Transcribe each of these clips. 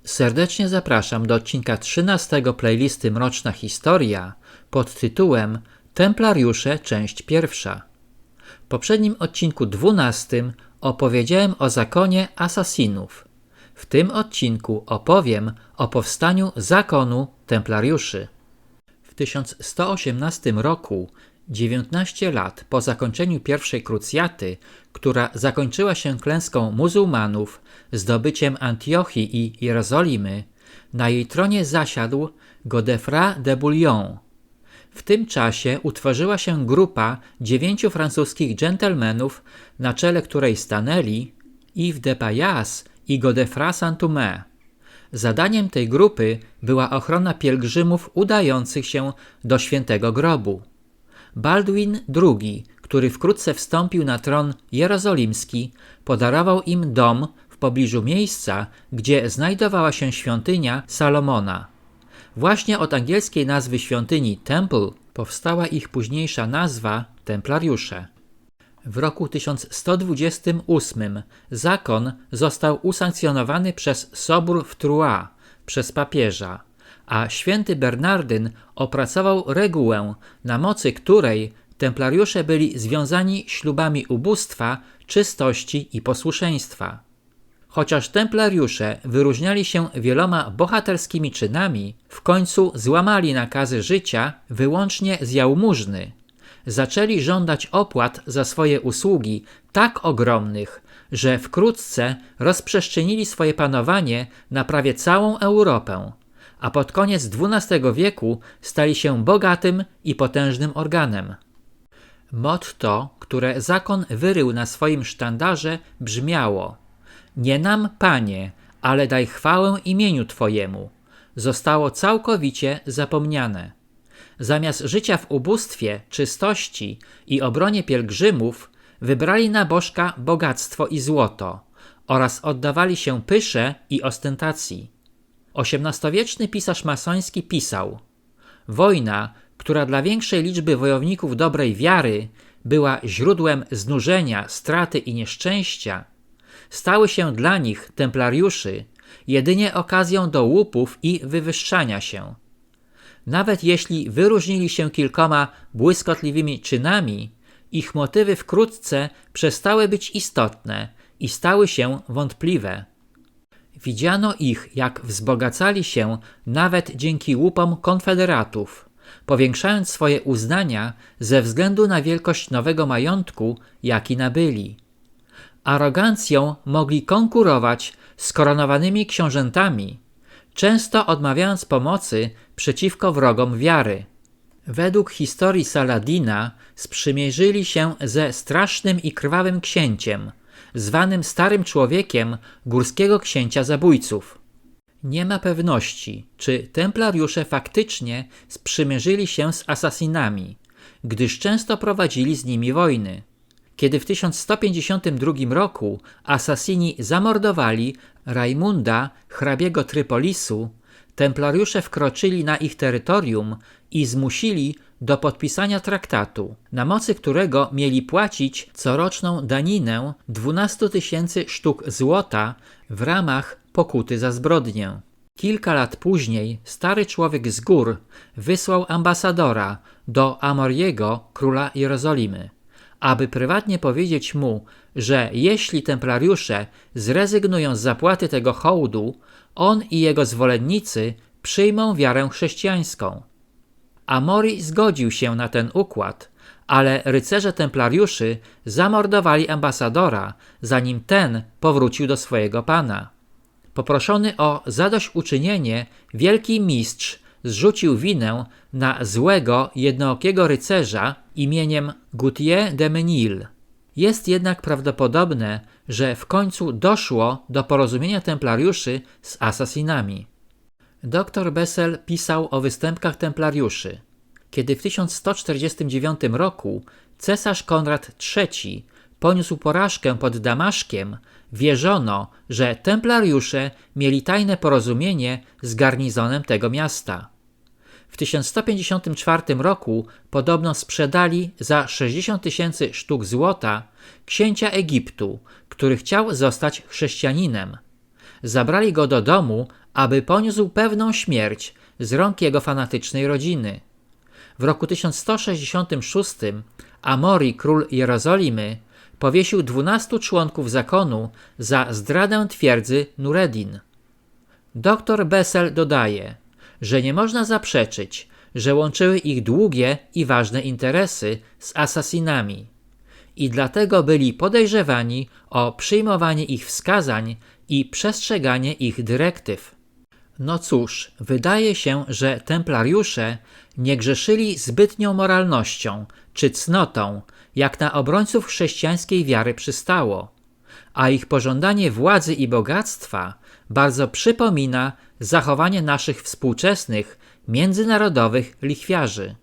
Serdecznie zapraszam do odcinka 13 playlisty Mroczna Historia pod tytułem Templariusze, część pierwsza. W poprzednim odcinku 12 opowiedziałem o zakonie asasinów. W tym odcinku opowiem o powstaniu zakonu templariuszy. W 1118 roku, 19 lat po zakończeniu pierwszej krucjaty, która zakończyła się klęską muzułmanów, zdobyciem Antiochii i Jerozolimy, na jej tronie zasiadł Godefroy de Bouillon. W tym czasie utworzyła się grupa 9 francuskich dżentelmenów, na czele której stanęli Yves de Payas i Godefroy Saint-Omer. Zadaniem tej grupy była ochrona pielgrzymów udających się do Świętego Grobu. Baldwin II, który wkrótce wstąpił na tron jerozolimski, podarował im dom w pobliżu miejsca, gdzie znajdowała się świątynia Salomona. Właśnie od angielskiej nazwy świątyni Temple powstała ich późniejsza nazwa Templariusze. W roku 1128 zakon został usankcjonowany przez Sobór w Troyes przez papieża, a święty Bernardyn opracował regułę, na mocy której templariusze byli związani ślubami ubóstwa, czystości i posłuszeństwa. Chociaż templariusze wyróżniali się wieloma bohaterskimi czynami, w końcu złamali nakazy życia wyłącznie z jałmużny. Zaczęli żądać opłat za swoje usługi tak ogromnych, że wkrótce rozprzestrzenili swoje panowanie na prawie całą Europę, a pod koniec XII wieku stali się bogatym i potężnym organem. Motto, które zakon wyrył na swoim sztandarze, brzmiało: „Nie nam, Panie, ale daj chwałę imieniu Twojemu”, zostało całkowicie zapomniane. Zamiast życia w ubóstwie, czystości i obronie pielgrzymów, wybrali na bożka bogactwo i złoto oraz oddawali się pysze i ostentacji. XVIII-wieczny pisarz masoński pisał: „Wojna, która dla większej liczby wojowników dobrej wiary była źródłem znużenia, straty i nieszczęścia, stały się dla nich, templariuszy, jedynie okazją do łupów i wywyższania się. Nawet jeśli wyróżnili się kilkoma błyskotliwymi czynami, ich motywy wkrótce przestały być istotne i stały się wątpliwe. Widziano ich, jak wzbogacali się nawet dzięki łupom konfederatów, powiększając swoje uznania ze względu na wielkość nowego majątku, jaki nabyli. Arogancją mogli konkurować z koronowanymi książętami, często odmawiając pomocy przeciwko wrogom wiary. Według historii Saladina sprzymierzyli się ze strasznym i krwawym księciem, zwanym Starym Człowiekiem górskiego księcia zabójców. Nie ma pewności, czy templariusze faktycznie sprzymierzyli się z asasinami, gdyż często prowadzili z nimi wojny. Kiedy w 1152 roku asasini zamordowali Rajmunda, hrabiego Trypolisu, templariusze wkroczyli na ich terytorium i zmusili do podpisania traktatu, na mocy którego mieli płacić coroczną daninę 12 000 sztuk złota w ramach pokuty za zbrodnię. Kilka lat później Stary Człowiek z gór wysłał ambasadora do Amoriego, króla Jerozolimy, aby prywatnie powiedzieć mu, że jeśli templariusze zrezygnują z zapłaty tego hołdu, on i jego zwolennicy przyjmą wiarę chrześcijańską. Amori zgodził się na ten układ, ale rycerze templariuszy zamordowali ambasadora, zanim ten powrócił do swojego pana. Poproszony o zadośćuczynienie, wielki mistrz zrzucił winę na złego, jednookiego rycerza imieniem Gauthier de Menil. Jest jednak prawdopodobne, że w końcu doszło do porozumienia templariuszy z asasinami. Dr Bessel pisał o występkach templariuszy. Kiedy w 1149 roku cesarz Konrad III poniósł porażkę pod Damaszkiem, wierzono, że templariusze mieli tajne porozumienie z garnizonem tego miasta. W 1154 roku podobno sprzedali za 60 000 sztuk złota księcia Egiptu, który chciał zostać chrześcijaninem. zabrali go do domu, aby poniósł pewną śmierć z rąk jego fanatycznej rodziny. W roku 1166 Amori, król Jerozolimy, powiesił 12 członków zakonu za zdradę twierdzy Nureddin. Dr Bessel dodaje, że nie można zaprzeczyć, że łączyły ich długie i ważne interesy z asasinami i dlatego byli podejrzewani o przyjmowanie ich wskazań i przestrzeganie ich dyrektyw. No cóż, wydaje się, że templariusze nie grzeszyli zbytnią moralnością czy cnotą, jak na obrońców chrześcijańskiej wiary przystało, a ich pożądanie władzy i bogactwa bardzo przypomina zachowanie naszych współczesnych, międzynarodowych lichwiarzy.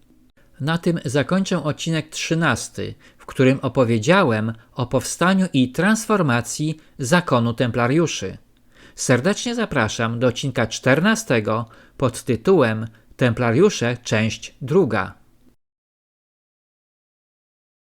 Na tym zakończę odcinek 13, w którym opowiedziałem o powstaniu i transformacji zakonu templariuszy. Serdecznie zapraszam do odcinka 14 pod tytułem Templariusze, część 2.